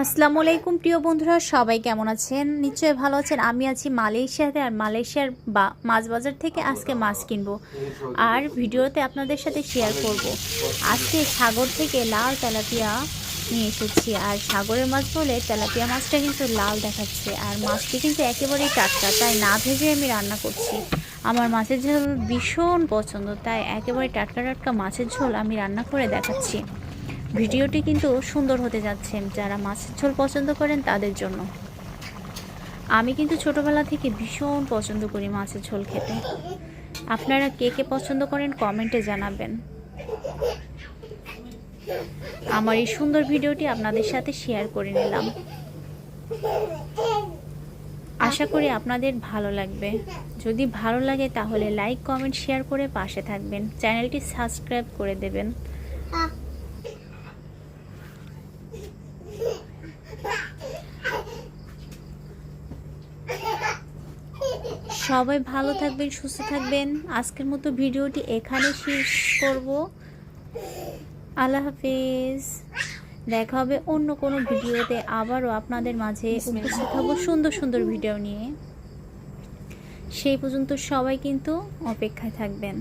আসসালামু আলাইকুম প্রিয় বন্ধুরা, সবাই কেমন আছেন? নিশ্চয়ই ভালো আছেন। আমি আছি মালয়েশিয়াতে, আর মালয়েশিয়ার মাছ বাজার থেকে আজকে মাছ কিনবো আর ভিডিওতে আপনাদের সাথে শেয়ার করব। আজকে সাগর থেকে লাল তেলাপিয়া নিয়ে এসেছি, আর সাগরের মাছ বলে তেলাপিয়া মাছটা কিন্তু লাল দেখাচ্ছে, আর মাছটি কিন্তু একেবারেই টাটকা, তাই না ভেজে আমি রান্না করছি। আমার মাছের ঝোল ভীষণ পছন্দ, তাই একেবারে টাটকা টাটকা মাছের ঝোল আমি রান্না করে দেখাচ্ছি। ভিডিওটি কিন্তু সুন্দর হতে যাচ্ছে যারা মাছের ঝোল পছন্দ করেন তাদের জন্য। আমি কিন্তু ছোটবেলা থেকে ভীষণ পছন্দ করি মাছের ঝোল খেতে। আপনারা কে কে পছন্দ করেন কমেন্টে জানাবেন। আমার এই সুন্দর ভিডিওটি আপনাদের সাথে শেয়ার করে নিলাম। আশা করি আপনাদের ভালো লাগবে। যদি ভালো লাগে তাহলে লাইক কমেন্ট শেয়ার করে পাশে থাকবেন, চ্যানেলটি সাবস্ক্রাইব করে দেবেন। সবাই ভালো থাকবেন, সুস্থ থাকবেন। আজকের মতো ভিডিওটি এখানে শেষ করব। আল্লাহ হাফেজ। দেখা হবে অন্য কোনো ভিডিওতে, আবারও আপনাদের মাঝে উপস্থিত হব সুন্দর সুন্দর ভিডিও নিয়ে। সেই পর্যন্ত সবাই কিন্তু অপেক্ষায় থাকবেন।